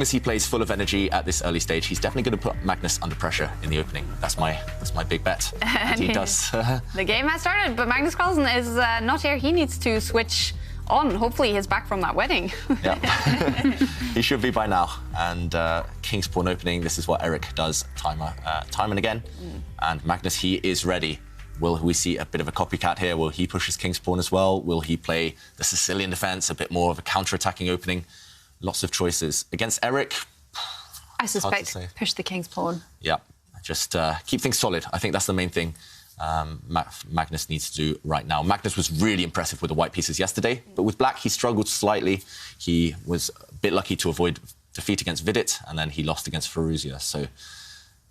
As he plays full of energy at this early stage, he's definitely going to put Magnus under pressure in the opening. That's my big bet. And he does. The game has started, but Magnus Carlsen is not here. He needs to switch on. Hopefully he's back from that wedding. Yeah. He should be by now. And King's Pawn opening, this is what Eric does time and again. And Magnus, he is ready. Will we see a bit of a copycat here? Will he push his King's Pawn as well? Will he play the Sicilian defense, a bit more of a counter-attacking opening? Lots of choices. Against Eric, I suspect push the King's Pawn. Yeah, just keep things solid. I think that's the main thing Magnus needs to do right now. Magnus was really impressive with the white pieces yesterday, but with black, he struggled slightly. He was a bit lucky to avoid defeat against Vidit, and then he lost against Ferrugia. So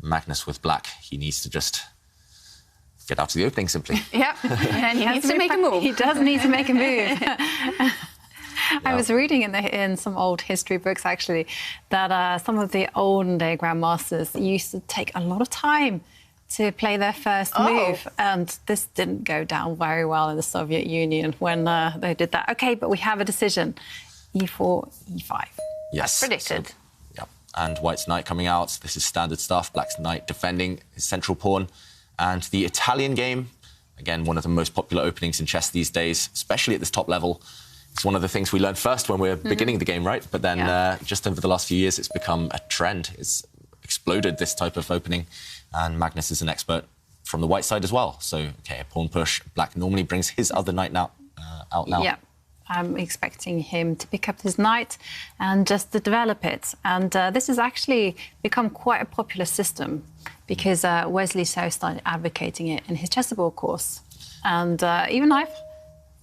Magnus with black, he needs to just get out to the opening, simply. Yeah, and he needs to make a move. He does need to make a move. I was reading in some old history books, actually, that some of the olden-day grandmasters used to take a lot of time to play their first move, and this didn't go down very well in the Soviet Union when they did that. OK, but we have a decision. E4, E5. Yes. Predicted. So, yeah. And White's knight coming out. This is standard stuff. Black's knight defending his central pawn. And the Italian game, again, one of the most popular openings in chess these days, especially at this top level. It's one of the things we learned first when we were beginning the game, right? But then just over the last few years, it's become a trend. It's exploded, this type of opening. And Magnus is an expert from the white side as well. So, OK, a pawn push. Black normally brings his other knight out now. Yeah, I'm expecting him to pick up his knight and just to develop it. And this has actually become quite a popular system because Wesley So started advocating it in his chessable course. And even I've...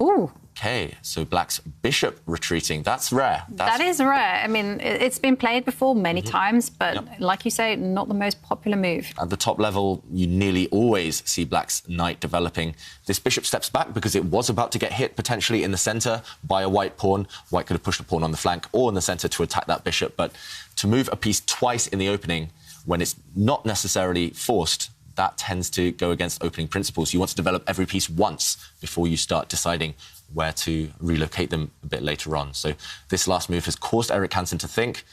Ooh. OK, so Black's bishop retreating. That's rare. That is rare. I mean, it's been played before many times, but like you say, not the most popular move. At the top level, you nearly always see Black's knight developing. This bishop steps back because it was about to get hit potentially in the centre by a white pawn. White could have pushed a pawn on the flank or in the centre to attack that bishop. But to move a piece twice in the opening when it's not necessarily forced, that tends to go against opening principles. You want to develop every piece once before you start deciding where to relocate them a bit later on. So this last move has caused Eric Hansen to think.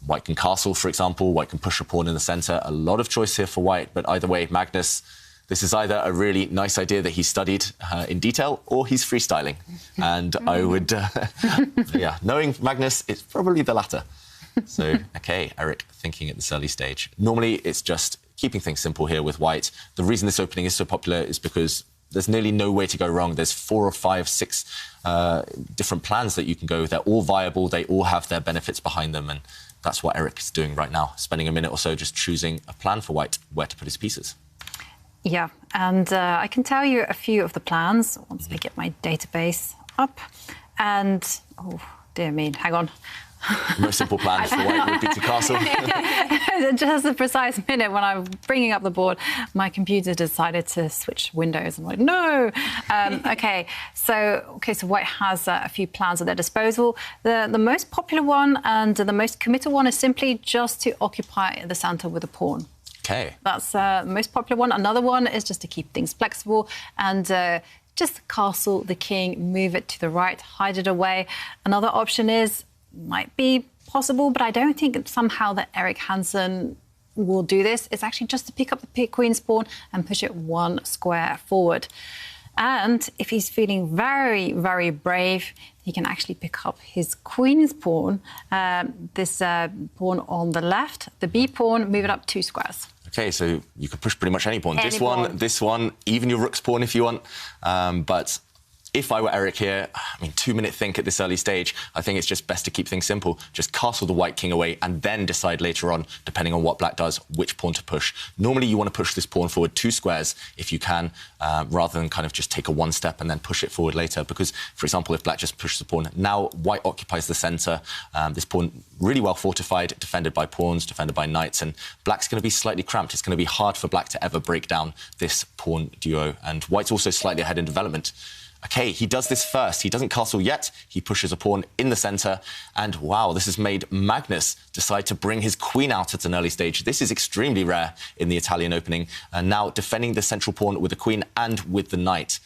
White can castle, for example. White can push a pawn in the centre. A lot of choice here for White, but either way, Magnus, this is either a really nice idea that he studied in detail or he's freestyling. And I would, yeah, knowing Magnus, it's probably the latter. So, OK, Eric thinking at this early stage. Normally, it's just keeping things simple here with White. The reason this opening is so popular is because there's nearly no way to go wrong. There's 4 or 5, 6 different plans that you can go. They're all viable. They all have their benefits behind them. And that's what Eric is doing right now, spending a minute or so just choosing a plan for White, where to put his pieces. Yeah, and I can tell you a few of the plans once I get my database up. And, oh, dear me, hang on. The most simple plan for White would be to castle. Just a precise minute when I'm bringing up the board, my computer decided to switch windows. I'm like, no. OK, so White has a few plans at their disposal. The most popular one and the most committal one is simply just to occupy the centre with a pawn. OK. That's the most popular one. Another one is just to keep things flexible and just castle the king, move it to the right, hide it away. Another option is, might be possible, but I don't think somehow that Eric Hansen will do this. It's actually just to pick up the queen's pawn and push it 1 square forward. And if he's feeling very, very brave, he can actually pick up his queen's pawn, this pawn on the left, the B pawn, move it up 2 squares. OK, so you could push pretty much any pawn. This one, even your rook's pawn if you want. But if I were Eric here, I mean, 2-minute think at this early stage, I think it's just best to keep things simple. Just castle the white king away and then decide later on, depending on what black does, which pawn to push. Normally, you want to push this pawn forward 2 squares if you can, rather than kind of just take a 1 step and then push it forward later. Because, for example, if black just pushes the pawn, now white occupies the centre. This pawn really well fortified, defended by pawns, defended by knights, and black's going to be slightly cramped. It's going to be hard for black to ever break down this pawn duo. And white's also slightly ahead in development. OK, he does this first. He doesn't castle yet. He pushes a pawn in the centre. And, wow, this has made Magnus decide to bring his queen out at an early stage. This is extremely rare in the Italian opening. And now defending the central pawn with the queen and with the knight.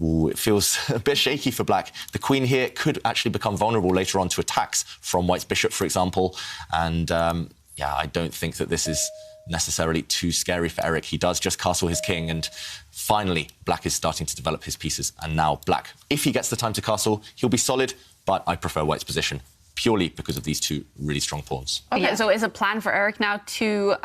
Ooh, it feels a bit shaky for black. The queen here could actually become vulnerable later on to attacks from white's bishop, for example. And, yeah, I don't think that this is necessarily too scary for Eric. He does just castle his king, and finally, black is starting to develop his pieces. And now black, if he gets the time to castle, he'll be solid, but I prefer white's position, purely because of these two really strong pawns. Okay, so is a plan for Eric now to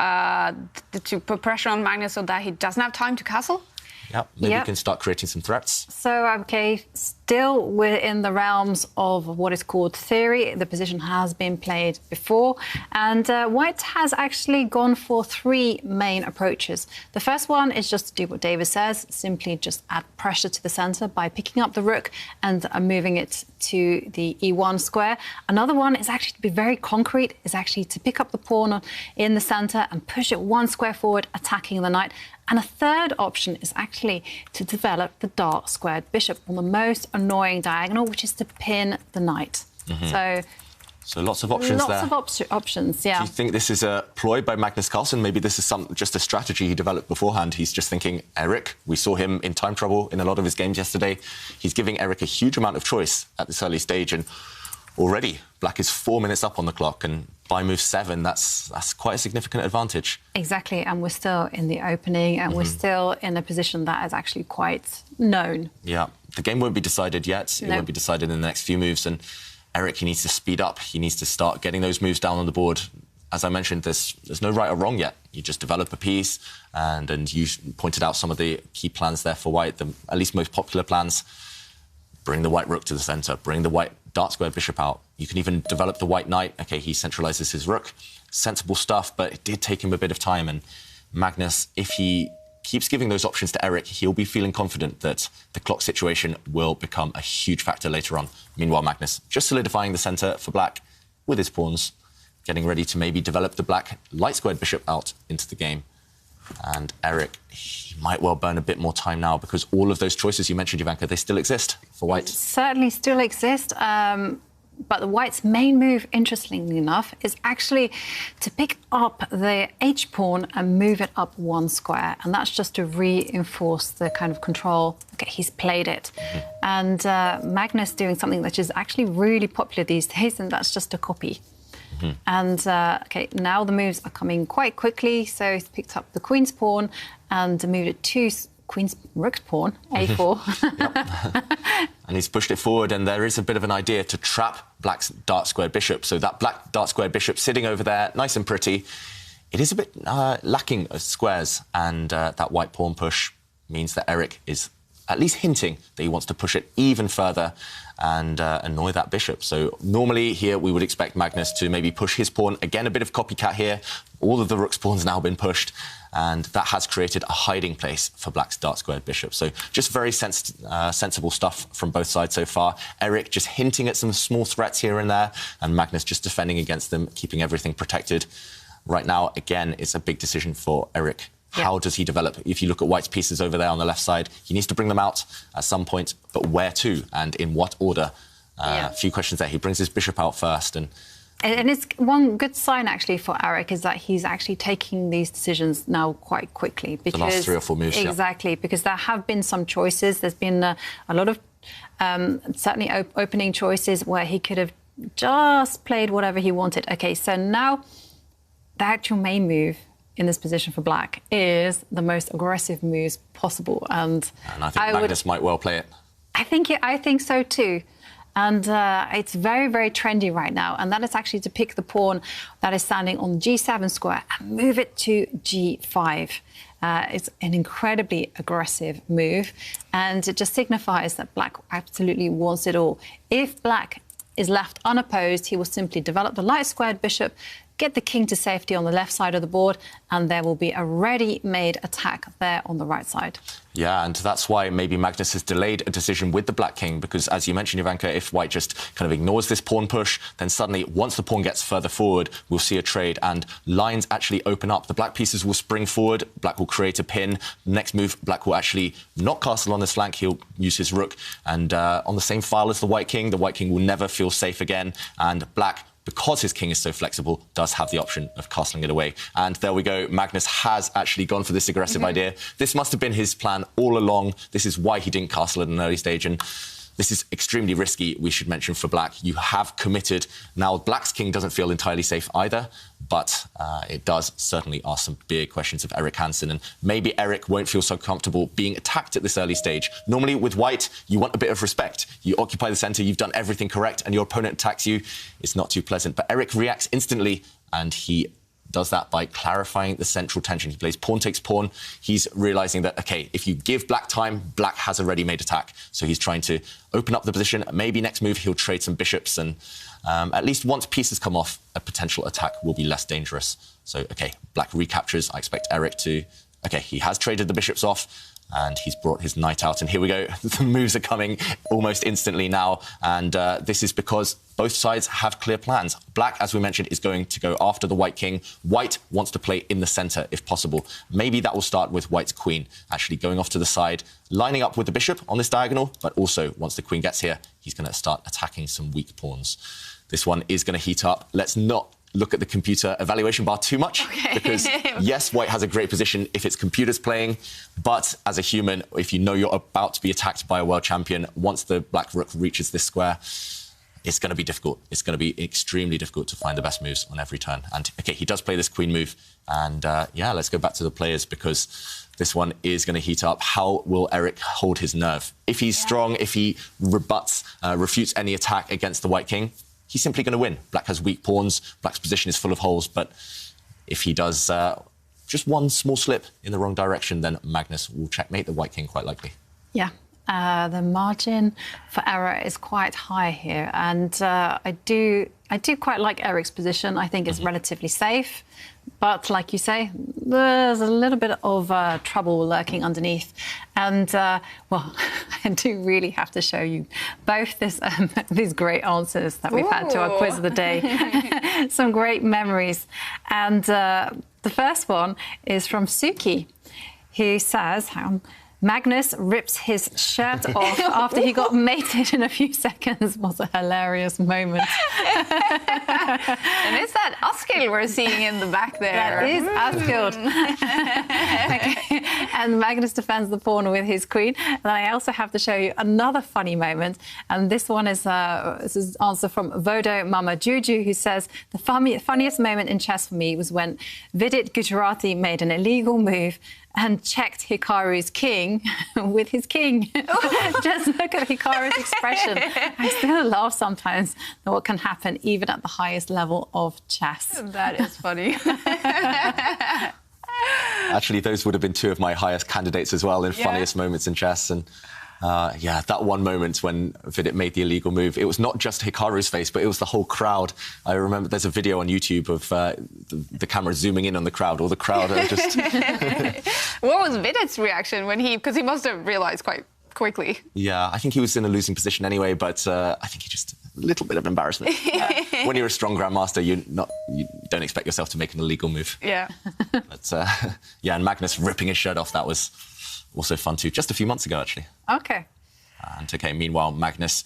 put pressure on Magnus so that he doesn't have time to castle? Yeah, maybe we can start creating some threats. So, OK, still we're in the realms of what is called theory. The position has been played before. And white has actually gone for 3 main approaches. The first one is just to do what David says, simply just add pressure to the centre by picking up the rook and moving it to the E1 square. Another one is actually to be very concrete, is actually to pick up the pawn in the centre and push it 1 square forward, attacking the knight. And a third option is actually to develop the dark squared bishop on the most annoying diagonal, which is to pin the knight. So lots of options there. Lots of options, yeah. Do you think this is a ploy by Magnus Carlsen? Maybe this is just a strategy he developed beforehand. He's just thinking, Eric, we saw him in time trouble in a lot of his games yesterday. He's giving Eric a huge amount of choice at this early stage, and already black is 4 minutes up on the clock, and by move 7, that's quite a significant advantage. Exactly, and we're still in the opening, and we're still in a position that is actually quite known. Yeah, the game won't be decided yet. It won't be decided in the next few moves, and Eric, he needs to speed up. He needs to start getting those moves down on the board. As I mentioned, there's no right or wrong yet. You just develop a piece, and you pointed out some of the key plans there for white, the at least most popular plans. Bring the white rook to the centre, bring the white dark squared bishop out. You can even develop the white knight. OK, he centralises his rook. Sensible stuff, but it did take him a bit of time. And Magnus, if he keeps giving those options to Eric, he'll be feeling confident that the clock situation will become a huge factor later on. Meanwhile, Magnus just solidifying the centre for black with his pawns, getting ready to maybe develop the black light squared bishop out into the game. And Eric, he might well burn a bit more time now because all of those choices you mentioned, Ivanka, they still exist for white. Certainly still exist. But the white's main move, interestingly enough, is actually to pick up the H-pawn and move it up 1 square. And that's just to reinforce the kind of control. OK, he's played it. And Magnus doing something that is actually really popular these days, and that's just a copy. And, OK, now the moves are coming quite quickly. So he's picked up the queen's pawn and moved it to queen's rook's pawn, A4. And he's pushed it forward, and there is a bit of an idea to trap black's dark squared bishop. So that black dark squared bishop sitting over there, nice and pretty. It is a bit lacking of squares, and that white pawn push means that Eric is at least hinting that he wants to push it even further and annoy that bishop. So normally here we would expect Magnus to maybe push his pawn. Again, a bit of copycat here. All of the rook's pawns now been pushed, and that has created a hiding place for black's dark squared bishop. So just very sensible stuff from both sides so far. Eric just hinting at some small threats here and there, and Magnus just defending against them, keeping everything protected. Right now, again, it's a big decision for Eric. How does he develop? If you look at white's pieces over there on the left side, he needs to bring them out at some point, but where to and in what order? A few questions there. He brings his bishop out first. And it's one good sign, actually, for Eric is that he's actually taking these decisions now quite quickly. Because, the last 3 or 4 moves, exactly, because there have been some choices. There's been a lot of certainly opening choices where he could have just played whatever he wanted. OK, so now the actual main move in this position for black is the most aggressive moves possible. And I think Magnus might well play it. I think so too. And it's very, very trendy right now. And that is actually to pick the pawn that is standing on the G7 square and move it to G5. It's an incredibly aggressive move. And it just signifies that black absolutely wants it all. If black is left unopposed, he will simply develop the light squared bishop, get the king to safety on the left side of the board, and there will be a ready-made attack there on the right side. Yeah, and that's why maybe Magnus has delayed a decision with the black king, because, as you mentioned, Ivanka, if white just kind of ignores this pawn push, then suddenly, once the pawn gets further forward, we'll see a trade, and lines actually open up. The black pieces will spring forward, black will create a pin. Next move, black will actually not castle on this flank, he'll use his rook, and on the same file as the white king will never feel safe again, and black, because his king is so flexible, does have the option of castling it away. And there we go. Magnus has actually gone for this aggressive idea. This must have been his plan all along. This is why he didn't castle at an early stage. And this is extremely risky, we should mention, for black. You have committed. Now, black's king doesn't feel entirely safe either, but it does certainly ask some big questions of Eric Hansen. And maybe Eric won't feel so comfortable being attacked at this early stage. Normally, with white, you want a bit of respect. You occupy the centre, you've done everything correct, and your opponent attacks you. It's not too pleasant. But Eric reacts instantly, and he does that by clarifying the central tension. He plays pawn takes pawn. He's realising that, OK, if you give black time, black has a ready-made attack. So he's trying to open up the position. Maybe next move he'll trade some bishops, and at least once pieces come off, a potential attack will be less dangerous. So, OK, black recaptures. I expect Eric to... OK, he has traded the bishops off, and he's brought his knight out. And here we go. The moves are coming almost instantly now. And this is because both sides have clear plans. Black, as we mentioned, is going to go after the white king. White wants to play in the centre, if possible. Maybe that will start with white's queen, actually going off to the side, lining up with the bishop on this diagonal. But also, once the queen gets here, he's going to start attacking some weak pawns. This one is going to heat up. Let's not look at the computer evaluation bar too much, because yes, white has a great position if its computer's playing, but as a human, if you know you're about to be attacked by a world champion, once the black rook reaches this square, it's going to be difficult. It's going to be extremely difficult to find the best moves on every turn. And OK, he does play this queen move. And yeah, let's go back to the players, because this one is going to heat up. How will Eric hold his nerve? If he's strong, if he refutes any attack against the white king, he's simply going to win. Black has weak pawns. Black's position is full of holes. But if he does just one small slip in the wrong direction, then Magnus will checkmate the white king quite likely. Yeah. The margin for error is quite high here. And I do quite like Eric's position. I think it's relatively safe. But like you say, there's a little bit of trouble lurking underneath. And, well, I do really have to show you both these great answers that we've had to our quiz of the day. Some great memories. And the first one is from Suki, who says, Magnus rips his shirt off after he got mated in a few seconds. Was a hilarious moment. And is that Askild we're seeing in the back there? That is Askild. Okay. And Magnus defends the pawn with his queen. And I also have to show you another funny moment. And this one is this is an answer from Vodo Mama Juju, who says, the funniest moment in chess for me was when Vidit Gujarati made an illegal move and checked Hikaru's king with his king. Just look at Hikaru's expression. I still laugh sometimes at what can happen even at the highest level of chess. That is funny. Actually, those would have been two of my highest candidates as well in funniest moments in chess. And yeah, that one moment when Vidit made the illegal move, it was not just Hikaru's face, but it was the whole crowd. I remember there's a video on YouTube of the camera zooming in on the crowd. All the crowd are just... What was Vidit's reaction when because he must have realised quite quickly. Yeah, I think he was in a losing position anyway, but I think he just... a little bit of embarrassment. When you're a strong grandmaster, you don't expect yourself to make an illegal move. Yeah. But yeah, and Magnus ripping his shirt off, that was also fun too. Just a few months ago, actually. OK. And OK, meanwhile, Magnus,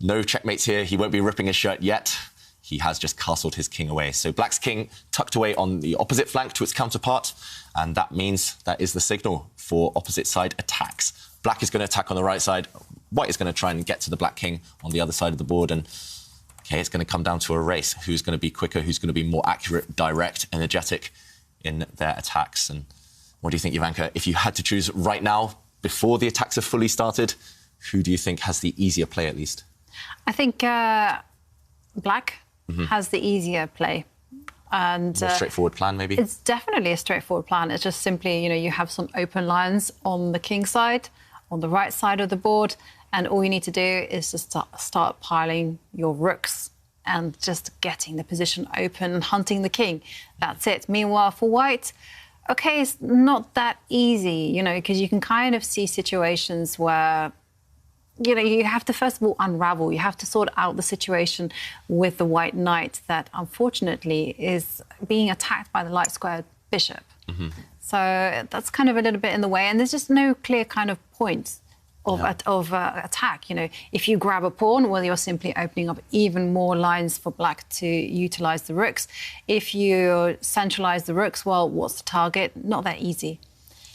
no checkmates here. He won't be ripping his shirt yet. He has just castled his king away. So black's king tucked away on the opposite flank to its counterpart. And that means that is the signal for opposite side attacks. Black is going to attack on the right side. White is going to try and get to the black king on the other side of the board. And OK, it's going to come down to a race. Who's going to be quicker? Who's going to be more accurate, direct, energetic in their attacks? And what do you think, Ivanka? If you had to choose right now, before the attacks have fully started, who do you think has the easier play, at least? I think black has the easier play. And more straightforward plan, maybe? It's definitely a straightforward plan. It's just simply, you know, you have some open lines on the king side, on the right side of the board, and all you need to do is just start piling your rooks and just getting the position open and hunting the king. That's it. Meanwhile, for white, OK, it's not that easy, you know, because you can kind of see situations where, you know, you have to, first of all, unravel. You have to sort out the situation with the white knight that, unfortunately, is being attacked by the light squared bishop. So that's kind of a little bit in the way. And there's just no clear kind of point attack. You know, if you grab a pawn, well, you're simply opening up even more lines for black to utilize the rooks. If you centralize the rooks, well, what's the target? Not that easy.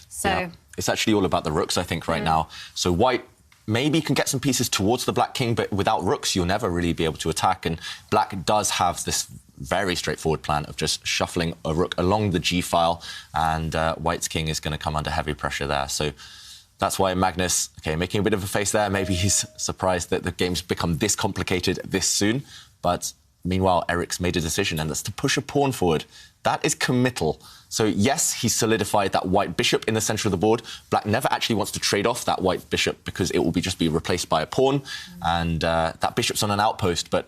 So it's actually all about the rooks, I think, right now. So white maybe can get some pieces towards the black king, but without rooks, you'll never really be able to attack. And black does have this very straightforward plan of just shuffling a rook along the g-file, and white's king is going to come under heavy pressure there. So that's why Magnus, making a bit of a face there. Maybe he's surprised that the game's become this complicated this soon. But meanwhile, Erik's made a decision, and that's to push a pawn forward. That is committal. So yes, he solidified that white bishop in the centre of the board. Black never actually wants to trade off that white bishop because it will just be replaced by a pawn, and that bishop's on an outpost. But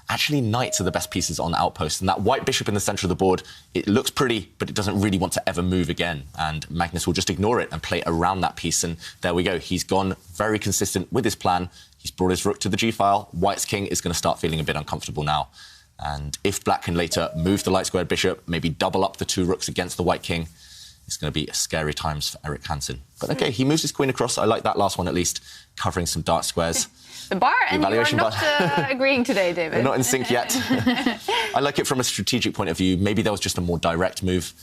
actually, knights are the best pieces on the outpost, and that white bishop in the centre of the board, it looks pretty, but it doesn't really want to ever move again. And Magnus will just ignore it and play around that piece. And there we go. He's gone very consistent with his plan. He's brought his rook to the g-file. White's king is going to start feeling a bit uncomfortable now. And if black can later move the light-squared bishop, maybe double up the two rooks against the white king, it's going to be scary times for Erik Hansen. But OK, he moves his queen across. I like that last one, at least, covering some dark squares. The bar, and you are not agreeing today, David. We're not in sync yet. I like it from a strategic point of view. Maybe that was just a more direct move.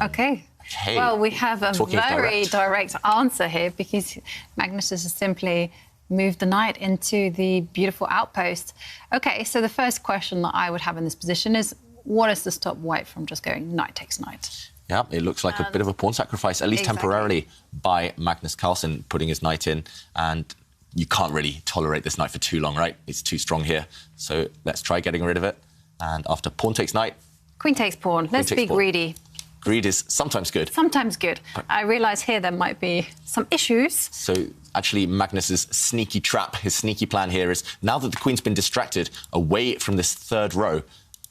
OK. Well, we have a very direct answer here, because Magnus has simply moved the knight into the beautiful outpost. OK, so the first question that I would have in this position is, what is to stop white from just going knight takes knight? Yeah, it looks like a bit of a pawn sacrifice, at least temporarily, by Magnus Carlsen putting his knight in. And you can't really tolerate this knight for too long, right? It's too strong here. So let's try getting rid of it. And after pawn takes knight... Queen takes pawn. Let's be greedy. Greed is sometimes good. Sometimes good. I realise here there might be some issues. So actually, Magnus's sneaky trap, his sneaky plan here is, now that the queen's been distracted away from this third row,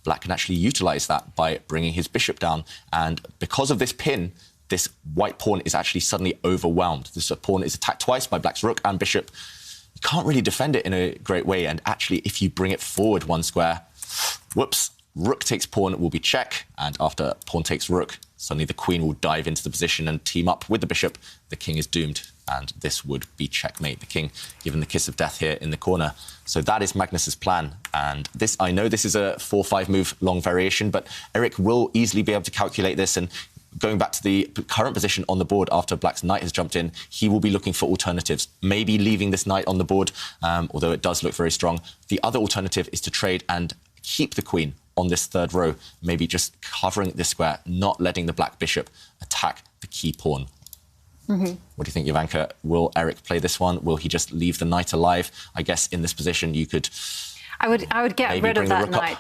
black can actually utilise that by bringing his bishop down. And because of this pin, this white pawn is actually suddenly overwhelmed. This pawn is attacked twice by black's rook and bishop. You can't really defend it in a great way. And actually, if you bring it forward one square, whoops, rook takes pawn will be check. And after pawn takes rook, suddenly the queen will dive into the position and team up with the bishop. The king is doomed. And this would be checkmate. The king given the kiss of death here in the corner. So that is Magnus's plan. And this, I know this is a 4-5 move long variation, but Erik will easily be able to calculate this. And going back to the current position on the board after black's knight has jumped in, he will be looking for alternatives. Maybe leaving this knight on the board, although it does look very strong. The other alternative is to trade and keep the queen on this third row, maybe just covering this square, not letting the black bishop attack the key pawn. What do you think, Jovanka? Will Erik play this one? Will he just leave the knight alive? I guess in this position you could... I would get rid of that knight.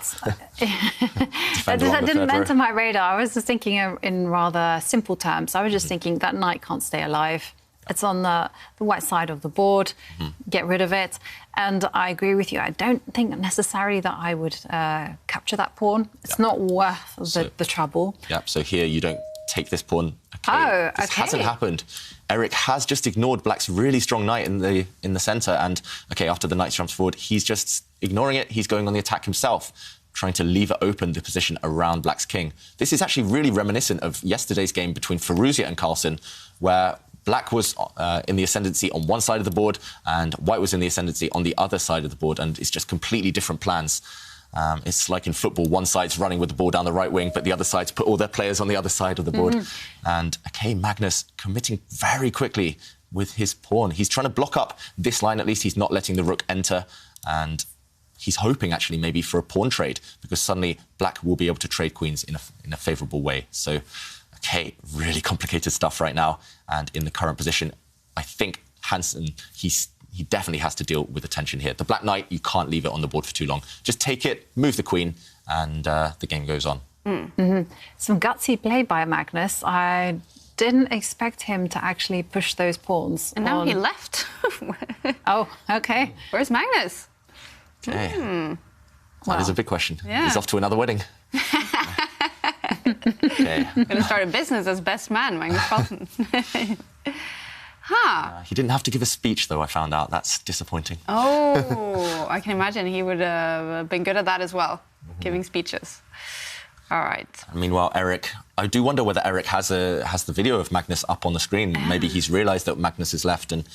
That didn't enter my radar. I was just thinking in rather simple terms. I was just thinking that knight can't stay alive. It's on the white side of the board. Get rid of it. And I agree with you. I don't think necessarily that I would capture that pawn. It's not worth the trouble. Yeah, so here you don't take this pawn. This hasn't happened. Erik has just ignored black's really strong knight in the centre, and after the knight jumps forward, he's just ignoring it. He's going on the attack himself, trying to leave it open, the position around black's king. This is actually really reminiscent of yesterday's game between Firouzja and Carlsen, where black was in the ascendancy on one side of the board and white was in the ascendancy on the other side of the board, and it's just completely different plans. It's like in football, one side's running with the ball down the right wing, but the other side's put all their players on the other side of the board. And, Magnus committing very quickly with his pawn. He's trying to block up this line, at least. He's not letting the rook enter. And he's hoping, actually, maybe for a pawn trade, because suddenly black will be able to trade queens in a favourable way. So, really complicated stuff right now. And in the current position, I think Hansen, he definitely has to deal with the tension here. The black knight, you can't leave it on the board for too long. Just take it, move the queen, and the game goes on. Some gutsy play by Magnus. I didn't expect him to actually push those pawns. And now he left. Oh, OK. Where's Magnus? That is a big question. Yeah. He's off to another wedding. Going to start a business as best man, Magnus Carlsen. He didn't have to give a speech, though, I found out. That's disappointing. Oh, I can imagine he would have been good at that as well, giving speeches. All right. Meanwhile, Eric, I do wonder whether Eric has the video of Magnus up on the screen. Maybe he's realised that Magnus is left, and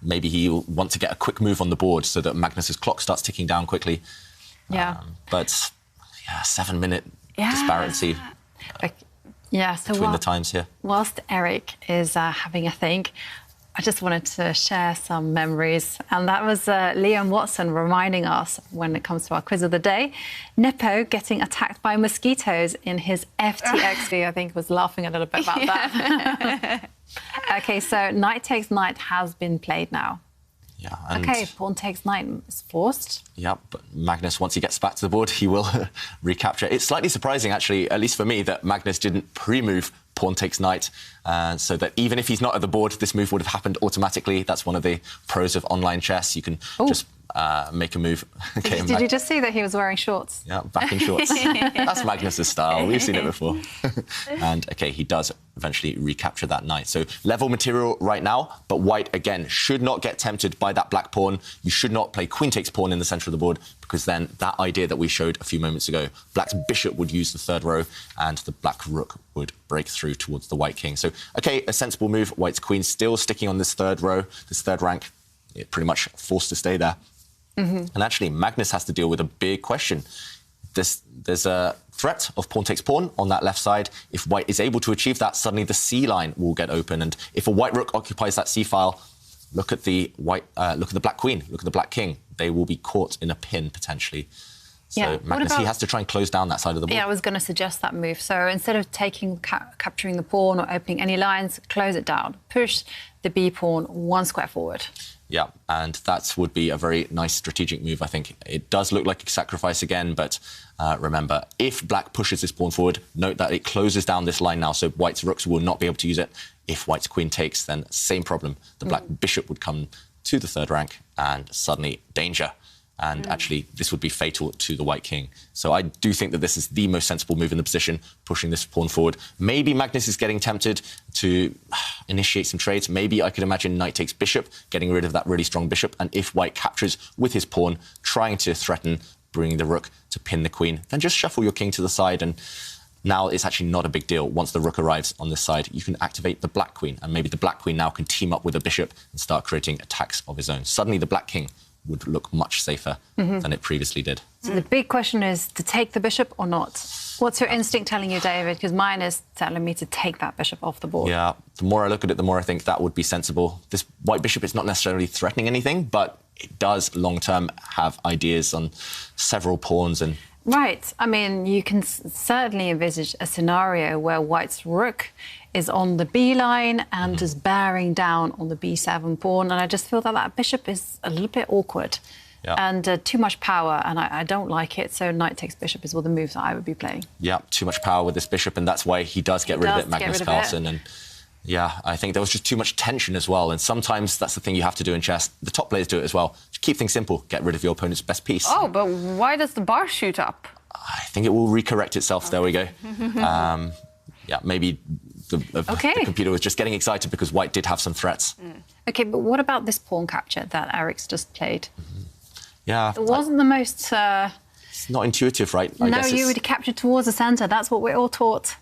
maybe he'll want to get a quick move on the board so that Magnus's clock starts ticking down quickly. Yeah. But yeah, 7-minute disparity so between the times here. Whilst Eric is having a think, I just wanted to share some memories, and that was Liam Watson reminding us, when it comes to our quiz of the day, Nepo getting attacked by mosquitoes in his FTX. I think was laughing a little bit about that. OK, so knight takes knight has been played now. Yeah. OK, pawn takes knight is forced. Yeah, but Magnus, once he gets back to the board, he will recapture. It's slightly surprising, actually, at least for me, that Magnus didn't pre-move pawn takes knight, so that even if he's not at the board, this move would have happened automatically. That's one of the pros of online chess. You can just make a move. Okay, did you just see that he was wearing shorts? Yeah, back in shorts. That's Magnus's style. We've seen it before. And, OK, he does eventually recapture that knight. So level material right now, but white, again, should not get tempted by that black pawn. You should not play queen takes pawn in the centre of the board, because then that idea that we showed a few moments ago, black's bishop would use the third row and the black rook would break through towards the white king. So, OK, a sensible move. White's queen still sticking on this third row, this third rank. It pretty much forced to stay there. And actually, Magnus has to deal with a big question. There's a threat of pawn takes pawn on that left side. If white is able to achieve that, suddenly the C line will get open. And if a white rook occupies that C file, look at the black queen, look at the black king. They will be caught in a pin, potentially. So Magnus, he has to try and close down that side of the board. Yeah, I was going to suggest that move. So instead of capturing the pawn or opening any lines, close it down. Push the B pawn one square forward. Yeah, and that would be a very nice strategic move, I think. It does look like a sacrifice again, but remember, if black pushes this pawn forward, note that it closes down this line now, so white's rooks will not be able to use it. If white's queen takes, then same problem. The black bishop would come to the third rank, and suddenly danger. And actually, this would be fatal to the white king. So I do think that this is the most sensible move in the position, pushing this pawn forward. Maybe Magnus is getting tempted to initiate some trades. Maybe I could imagine knight takes bishop, getting rid of that really strong bishop. And if white captures with his pawn, trying to threaten bringing the rook to pin the queen, then just shuffle your king to the side. And now it's actually not a big deal. Once the rook arrives on this side, you can activate the black queen. And maybe the black queen now can team up with a bishop and start creating attacks of his own. Suddenly, the black king would look much safer than it previously did. So the big question is to take the bishop or not? What's your instinct telling you, David? Because mine is telling me to take that bishop off the board. Yeah, the more I look at it, the more I think that would be sensible. This white bishop is not necessarily threatening anything, but it does long-term have ideas on several pawns and... Right. I mean, you can certainly envisage a scenario where white's rook is on the B line and just bearing down on the B7 pawn. And I just feel that that bishop is a little bit awkward and too much power. And I don't like it. So knight takes bishop is all the moves that I would be playing. Yeah, too much power with this bishop. And that's why he does get rid of it, Magnus Carlsen. And yeah, I think there was just too much tension as well. And sometimes that's the thing you have to do in chess. The top players do it as well. Just keep things simple. Get rid of your opponent's best piece. Oh, but why does the bar shoot up? I think it will recorrect itself. There we go. Yeah, maybe the computer was just getting excited because white did have some threats. OK, but what about this pawn capture that Eric's just played? Yeah. It wasn't the most... it's not intuitive, right? I guess you would capture towards the centre. That's what we're all taught.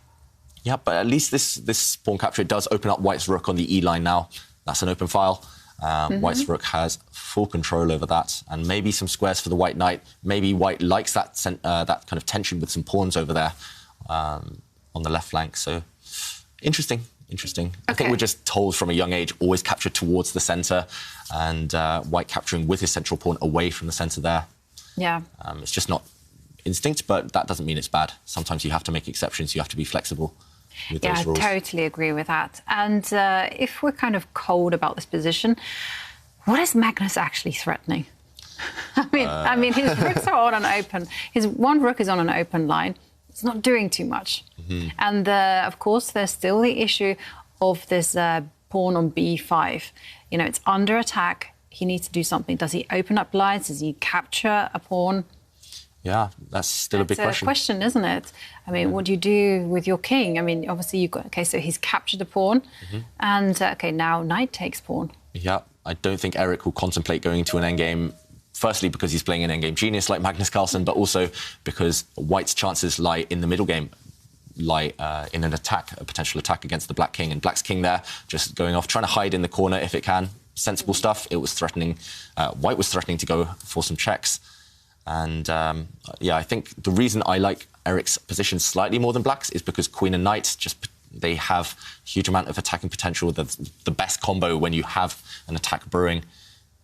Yeah, but at least this pawn capture does open up white's rook on the E line now. That's an open file. White's rook has full control over that, and maybe some squares for the white knight. Maybe white likes that that kind of tension with some pawns over there on the left flank. So interesting. I think we're just told from a young age, always capture towards the centre, and white capturing with his central pawn away from the centre there. Yeah. It's just not instinct, but that doesn't mean it's bad. Sometimes you have to make exceptions. You have to be flexible. Yeah, I totally agree with that. And if we're kind of cold about this position, what is Magnus actually threatening? I mean, his rooks are on an open. His one rook is on an open line. It's not doing too much. And of course, there's still the issue of this pawn on B5. You know, it's under attack. He needs to do something. Does he open up lines? Does he capture a pawn? Yeah, that's still a big question. It's a question, isn't it? I mean, what do you do with your king? I mean, obviously you've got... OK, so he's captured a pawn. And, OK, now knight takes pawn. Yeah, I don't think Eric will contemplate going to an endgame Firstly, because he's playing an endgame genius like Magnus Carlsen, but also because white's chances lie in the middle game, lie in an attack, a potential attack against the black king. And black's king there, just going off, trying to hide in the corner if it can. Sensible stuff. It was threatening, white was threatening to go for some checks. And yeah, I think the reason I like Erik's position slightly more than black's is because queen and knight they have a huge amount of attacking potential. That's the best combo when you have an attack brewing.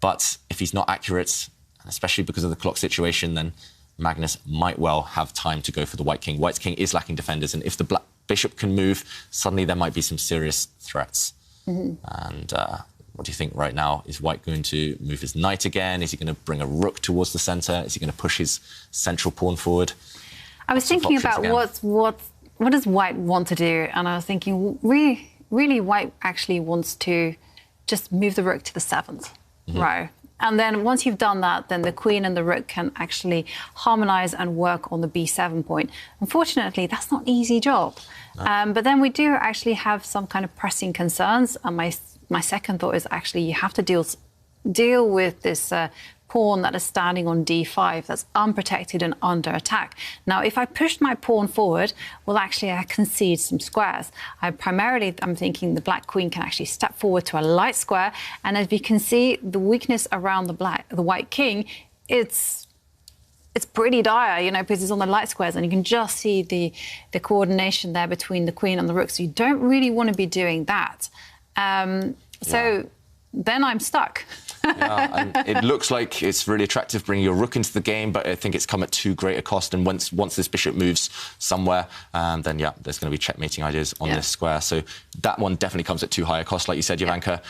But if he's not accurate, especially because of the clock situation, then Magnus might well have time to go for the white king. White's king is lacking defenders, and if the black bishop can move, suddenly there might be some serious threats. And what do you think right now? Is white going to move his knight again? Is he going to bring a rook towards the centre? Is he going to push his central pawn forward? I was thinking about what does white want to do, and I was thinking, really, white actually wants to just move the rook to the 7th row. And then once you've done that, then the queen and the rook can actually harmonise and work on the b7 point. Unfortunately, that's not an easy job. No. But then we do actually have some kind of pressing concerns. And my second thought is actually you have to deal with this pawn that is standing on d5 that's unprotected and under attack. Now, if I pushed my pawn forward, well, actually, I concede some squares. I'm thinking the black queen can actually step forward to a light square, and as you can see, the weakness around the white king, it's pretty dire, you know, because it's on the light squares, and you can just see the coordination there between the queen and the rook. So you don't really want to be doing that. Then I'm stuck. Yeah, and it looks like it's really attractive bringing your rook into the game, but I think it's come at too great a cost. And once this bishop moves somewhere, then, yeah, there's going to be checkmating ideas on this square. So that one definitely comes at too high a cost, like you said, Jovanka.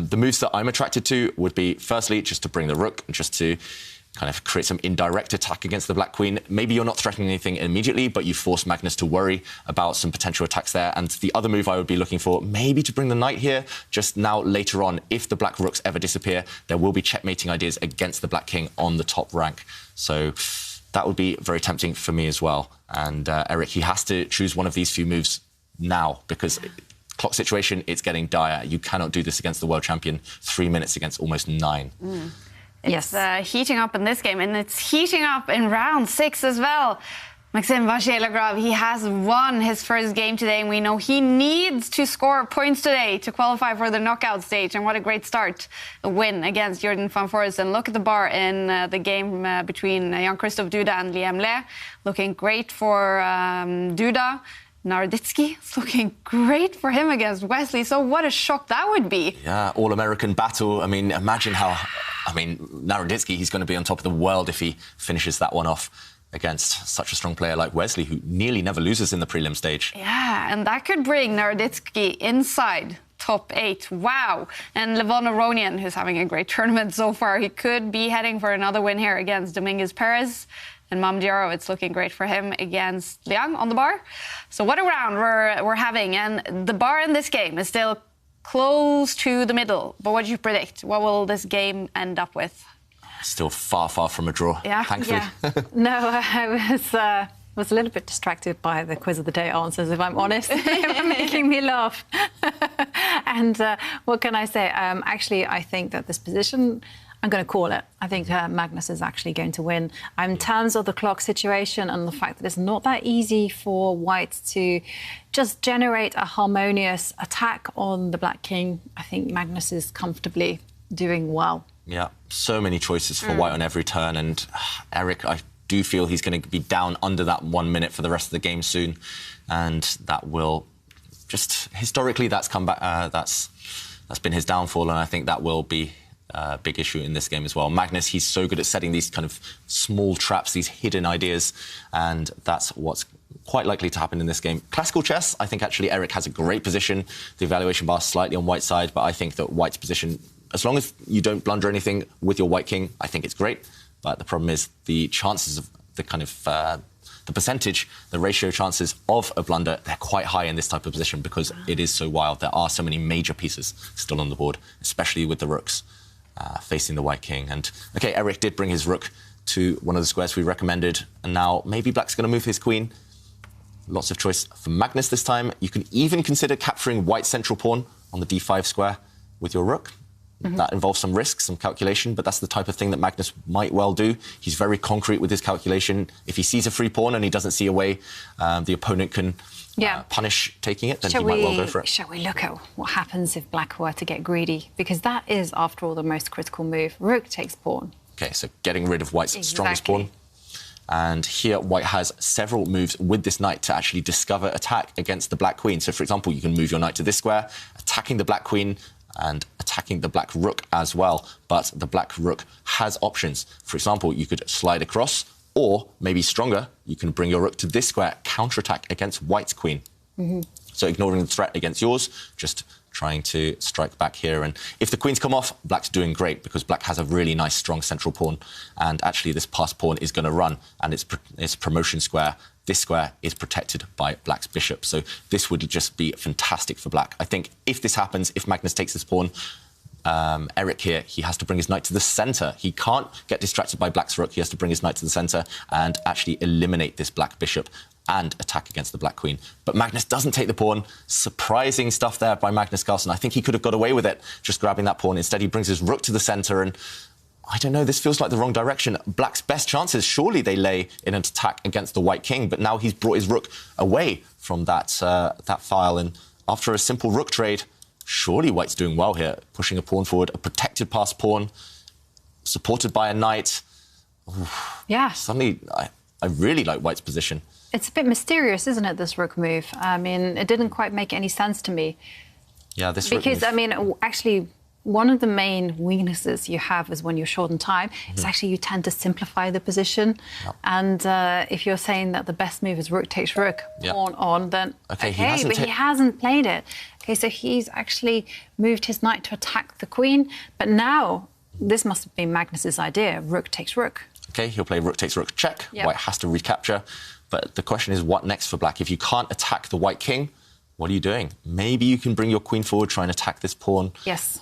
The moves that I'm attracted to would be, firstly, just to bring the rook and just to kind of create some indirect attack against the black queen. Maybe you're not threatening anything immediately, but you force Magnus to worry about some potential attacks there. And the other move I would be looking for, maybe to bring the knight here, just now later on, if the black rooks ever disappear, there will be checkmating ideas against the black king on the top rank. So that would be very tempting for me as well. And Erik, he has to choose one of these few moves now, because clock situation, it's getting dire. You cannot do this against the world champion. 3 minutes against almost 9. It's heating up in this game, and it's heating up in round 6 as well. Maxim Vachier-Lagrave, he has won his first game today, and we know he needs to score points today to qualify for the knockout stage. And what a great start, a win against Jordan van Foresten. And look at the bar in the game between Jan-Christophe Duda and Liam Le. Looking great for Duda. Naroditsky is looking great for him against Wesley. So what a shock that would be. Yeah, all-American battle. I mean, imagine how... I mean, Naroditsky, he's going to be on top of the world if he finishes that one off against such a strong player like Wesley, who nearly never loses in the prelim stage. Yeah, and that could bring Naroditsky inside top 8. Wow. And Levon Aronian, who's having a great tournament so far, he could be heading for another win here against Dominguez Perez. And Mamdiaro, it's looking great for him against Liang on the bar. So what a round we're having. And the bar in this game is still close to the middle. But what do you predict? What will this game end up with? Still far, far from a draw, thankfully. Yeah. No, I was a little bit distracted by the quiz of the day answers, if I'm honest. They were making me laugh. And what can I say? Actually, I think that this position... I'm going to call it. I think Magnus is actually going to win. In terms of the clock situation and the fact that it's not that easy for white to just generate a harmonious attack on the black king, I think Magnus is comfortably doing well. Yeah, so many choices for white on every turn. And Erik, I do feel he's going to be down under that 1 minute for the rest of the game soon. And that will just... Historically, that's come back... That's been his downfall, and I think that will be... big issue in this game as well. Magnus, he's so good at setting these kind of small traps, these hidden ideas, and that's what's quite likely to happen in this game. Classical chess, I think actually Erik has a great position. The evaluation bar is slightly on white's side, but I think that white's position, as long as you don't blunder anything with your white king, I think it's great. But the problem is the chances of the kind of the percentage, the ratio chances of a blunder, they're quite high in this type of position because it is so wild. There are so many major pieces still on the board, especially with the rooks. Facing the white king. And, OK, Erik did bring his rook to one of the squares we recommended, and now maybe black's going to move his queen. Lots of choice for Magnus this time. You can even consider capturing white's central pawn on the d5 square with your rook. That involves some risk, some calculation, but that's the type of thing that Magnus might well do. He's very concrete with his calculation. If he sees a free pawn and he doesn't see a way the opponent can punish taking it, then he might well go for it. Shall we look at what happens if black were to get greedy? Because that is, after all, the most critical move. Rook takes pawn. OK, so getting rid of white's strongest pawn. And here, white has several moves with this knight to actually discover attack against the black queen. So, for example, you can move your knight to this square, attacking the black queen and attacking the black rook as well. But the black rook has options. For example, you could slide across, or maybe stronger, you can bring your rook to this square, counterattack against white's queen. So ignoring the threat against yours, just trying to strike back here. And if the queens come off, black's doing great because black has a really nice, strong central pawn. And actually, this passed pawn is going to run, and its promotion square, this square, is protected by black's bishop. So this would just be fantastic for black. I think if this happens, if Magnus takes this pawn, Eric here, he has to bring his knight to the centre. He can't get distracted by black's rook. He has to bring his knight to the centre and actually eliminate this black bishop and attack against the black queen. But Magnus doesn't take the pawn. Surprising stuff there by Magnus Carlsen. I think he could have got away with it, just grabbing that pawn. Instead, he brings his rook to the centre, and I don't know, this feels like the wrong direction. Black's best chances, surely they lay in an attack against the white king, but now he's brought his rook away from that file, and after a simple rook trade, surely white's doing well here, pushing a pawn forward, a protected passed pawn, supported by a knight. Oof. Yeah. Suddenly, I really like white's position. It's a bit mysterious, isn't it, this rook move? I mean, it didn't quite make any sense to me. Yeah, this rook move. I mean, actually, one of the main weaknesses you have is when you're short on time, is actually you tend to simplify the position. Yep. And if you're saying that the best move is rook takes rook, pawn on, then okay, but he hasn't played it. Okay, so he's actually moved his knight to attack the queen, but now this must have been Magnus's idea, rook takes rook. Okay, he'll play rook takes rook check. Yep. White has to recapture. But the question is, what next for black? If you can't attack the white king, what are you doing? Maybe you can bring your queen forward, try and attack this pawn. Yes.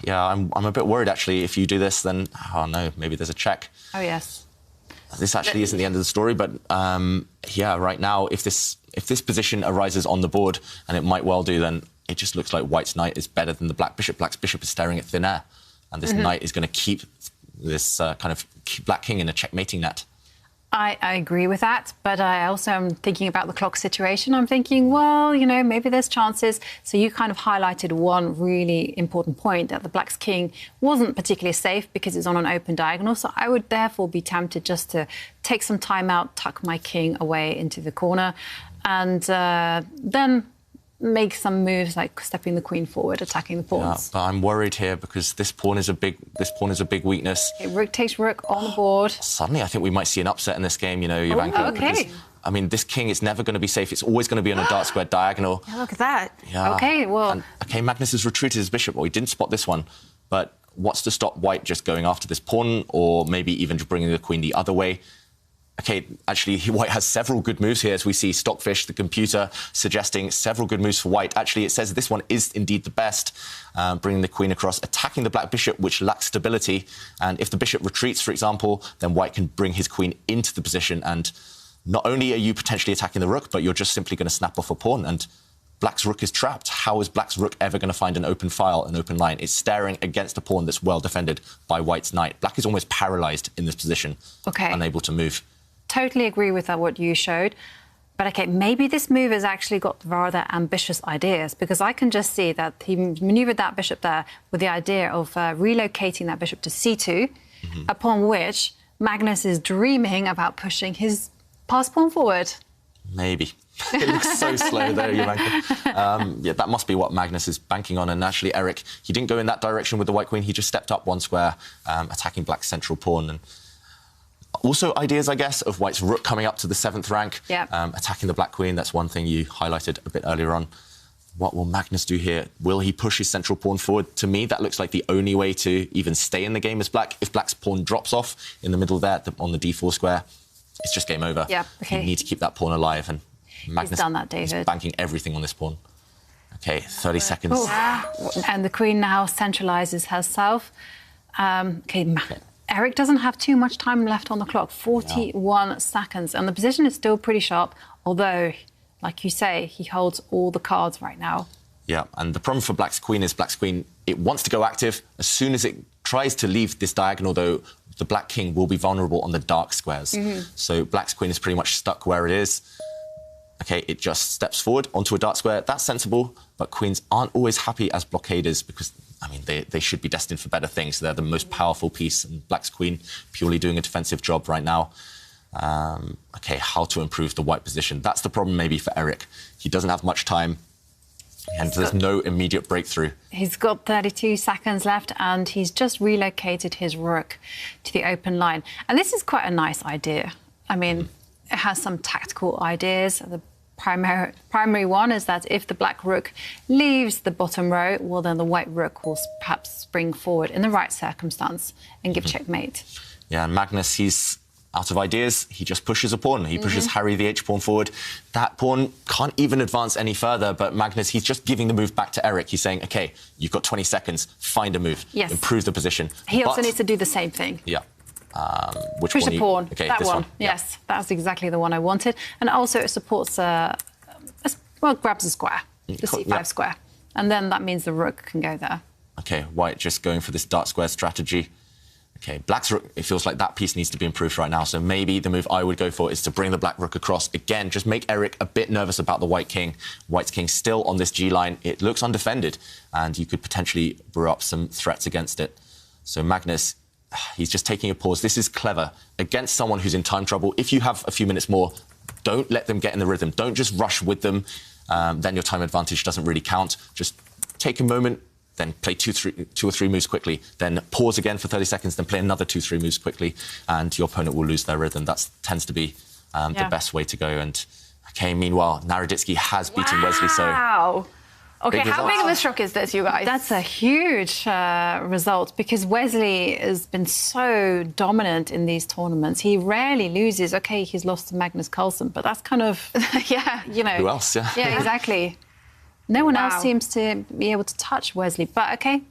Yeah, I'm a bit worried, actually. If you do this, then, oh, no, maybe there's a check. Oh, yes. This actually isn't the end of the story, but, yeah, right now, if this position arises on the board, and it might well do, then it just looks like white's knight is better than the black bishop. Black's bishop is staring at thin air, and this knight is going to keep this kind of black king in a checkmating net. I agree with that, but I also am thinking about the clock situation. I'm thinking, well, you know, maybe there's chances. So you kind of highlighted one really important point, that the black's king wasn't particularly safe because it's on an open diagonal. So I would therefore be tempted just to take some time out, tuck my king away into the corner, and then make some moves like stepping the queen forward, attacking the pawns. Yeah, but I'm worried here because this pawn is a big weakness. Okay, rook takes rook on the board. Suddenly, I think we might see an upset in this game, you know, Jovanka. Okay. Because, I mean, this king is never going to be safe. It's always going to be on a dark square diagonal. Yeah, look at that. Yeah. Okay, well... And, okay, Magnus has retreated his bishop. Well, he didn't spot this one. But what's to stop white just going after this pawn, or maybe even just bringing the queen the other way? OK, actually, white has several good moves here, as we see Stockfish, the computer, suggesting several good moves for white. Actually, it says this one is indeed the best, bringing the queen across, attacking the black bishop, which lacks stability. And if the bishop retreats, for example, then white can bring his queen into the position. And not only are you potentially attacking the rook, but you're just simply going to snap off a pawn. And black's rook is trapped. How is black's rook ever going to find an open file, an open line? It's staring against a pawn that's well defended by white's knight. Black is almost paralysed in this position, unable to move. Totally agree with what you showed. But, OK, maybe this move has actually got rather ambitious ideas, because I can just see that he manoeuvred that bishop there with the idea of relocating that bishop to c2, upon which Magnus is dreaming about pushing his passed pawn forward. Maybe. It looks so slow there, Jovanka. Yeah, that must be what Magnus is banking on. And actually, Eric, he didn't go in that direction with the white queen. He just stepped up one square, attacking black's central pawn. And also ideas, I guess, of white's rook coming up to the 7th rank, attacking the black queen. That's one thing you highlighted a bit earlier on. What will Magnus do here? Will he push his central pawn forward? To me, that looks like the only way to even stay in the game as black. If black's pawn drops off in the middle there on the d4 square, it's just game over. Yeah, okay. You need to keep that pawn alive. And Magnus He's done that, David. is banking everything on this pawn. OK, 30 seconds. Oh. And the queen now centralises herself. OK, Eric doesn't have too much time left on the clock, 41 seconds. And the position is still pretty sharp, although, like you say, he holds all the cards right now. Yeah, and the problem for black's queen is black's queen it wants to go active. As soon as it tries to leave this diagonal, though, the black king will be vulnerable on the dark squares. So black's queen is pretty much stuck where it is. OK, it just steps forward onto a dark square. That's sensible, but queens aren't always happy as blockaders because, I mean, they should be destined for better things. They're the most powerful piece, and black's queen purely doing a defensive job right now. OK, how to improve the white position. That's the problem maybe for Eric. He doesn't have much time, and there's no immediate breakthrough. He's got 32 seconds left, and he's just relocated his rook to the open line. And this is quite a nice idea. I mean, it has some tactical ideas. The primary one is that if the black rook leaves the bottom row, well, then the white rook will perhaps spring forward in the right circumstance and give checkmate. Yeah, and Magnus, he's out of ideas. He just pushes a pawn. He pushes Harry the H-pawn forward. That pawn can't even advance any further, but Magnus, he's just giving the move back to Eric. He's saying, OK, you've got 20 seconds, find a move, improve the position. He also needs to do the same thing. Yeah. Which push one? A pawn. Okay, that this one. Yes, that's exactly the one I wanted. And also it supports, well, grabs a square, the c5 square. And then that means the rook can go there. OK, white just going for this dark square strategy. OK, black's rook, it feels like that piece needs to be improved right now. So maybe the move I would go for is to bring the black rook across. Again, just make Eric a bit nervous about the white king. White's king still on this G line. It looks undefended, and you could potentially brew up some threats against it. So Magnus, he's just taking a pause. This is clever against someone who's in time trouble. If you have a few minutes more, don't let them get in the rhythm. Don't just rush with them. Then your time advantage doesn't really count. Just take a moment, then play two or three moves quickly, then pause again for 30 seconds, then play another 2-3 moves quickly, and your opponent will lose their rhythm. That tends to be the best way to go. And OK, meanwhile, Naroditsky has beaten Wesley. So wow. OK, how big of a shock is this, you guys? That's a huge result, because Wesley has been so dominant in these tournaments. He rarely loses. OK, he's lost to Magnus Carlsen, but that's kind of, you know. Who else? Yeah, exactly. No one else seems to be able to touch Wesley. But, OK,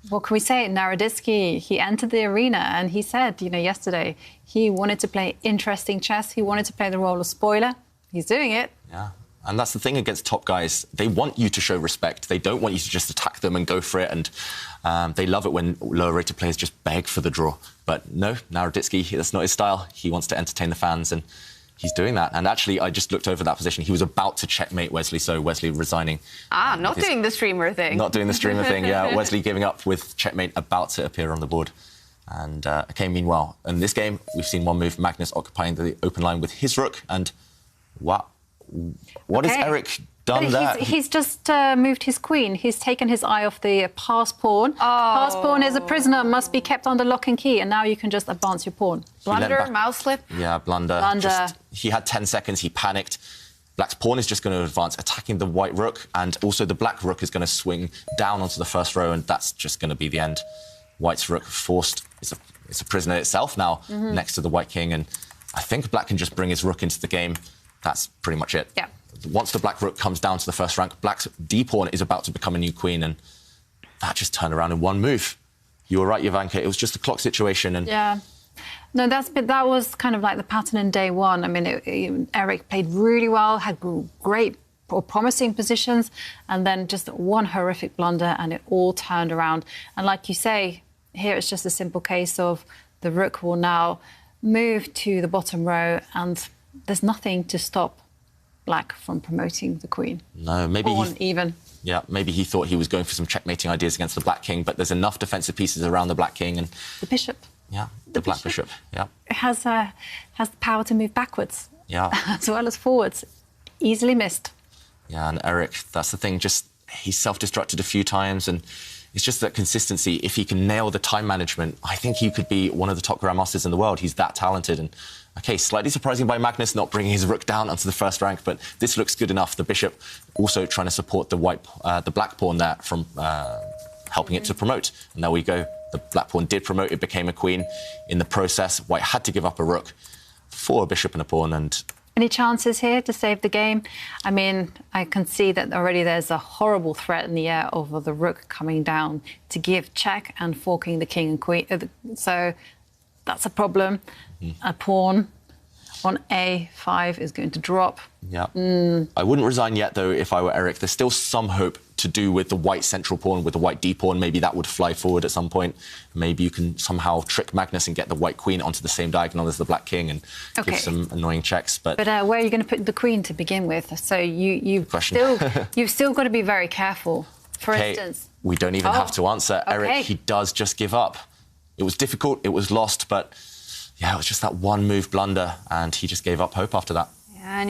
what can we say? Naroditsky, he entered the arena and he said, yesterday, he wanted to play interesting chess. He wanted to play the role of spoiler. He's doing it. Yeah. And that's the thing against top guys. They want you to show respect. They don't want you to just attack them and go for it. And they love it when lower-rated players just beg for the draw. But no, Naroditsky, that's not his style. He wants to entertain the fans, and he's doing that. And actually, I just looked over that position. He was about to checkmate Wesley, so Wesley resigning. Not doing the streamer thing. Not doing the streamer thing, yeah. Wesley giving up with checkmate about to appear on the board. And, OK, meanwhile, in this game, we've seen one move, Magnus occupying the open line with his rook. And, wow, what has Eric done there? He's just moved his queen. He's taken his eye off the pass pawn. Pass pawn is a prisoner, must be kept under lock and key, and now you can just advance your pawn. Blunder, mouse slip? Yeah, blunder. He had 10 seconds, he panicked. Black's pawn is just going to advance, attacking the white rook, and also the black rook is going to swing down onto the first row, and that's just going to be the end. White's rook forced. It's a prisoner itself now, next to the white king, and I think black can just bring his rook into the game. That's pretty much it. Yeah. Once the black rook comes down to the first rank, black's d-pawn is about to become a new queen, and that just turned around in one move. You were right, Jovanka. It was just a clock situation. And yeah. No, that was kind of like the pattern in day one. I mean, Eric played really well, had great or promising positions, and then just one horrific blunder, and it all turned around. And like you say, here it's just a simple case of the rook will now move to the bottom row, and there's nothing to stop black from promoting the queen. No, maybe even. Yeah, maybe he thought he was going for some checkmating ideas against the black king, but there's enough defensive pieces around the black king and the bishop. Yeah, the black bishop. Yeah, it has the power to move backwards. Yeah, as well as forwards. Easily missed. Yeah, and Eric, that's the thing. Just he's self-destructed a few times, and it's just that consistency. If he can nail the time management, I think he could be one of the top grandmasters in the world. He's that talented. And OK, slightly surprising by Magnus not bringing his rook down onto the first rank, but this looks good enough. The bishop also trying to support the black pawn there from helping it to promote. And there we go. The black pawn did promote. It became a queen. In the process, white had to give up a rook for a bishop and a pawn. And any chances here to save the game? I mean, I can see that already there's a horrible threat in the air over the rook coming down to give check and forking the king and queen. So that's a problem. A pawn on A5 is going to drop. Yeah. I wouldn't resign yet, though, if I were Eric. There's still some hope to do with the white central pawn, with the white d pawn. Maybe that would fly forward at some point. Maybe you can somehow trick Magnus and get the white queen onto the same diagonal as the black king and give some annoying checks. But where are you going to put the queen to begin with? So you've still got to be very careful. For instance, we don't even have to answer. Eric, he does just give up. It was difficult, it was lost, but yeah, it was just that one move blunder, and he just gave up hope after that. Yeah, and you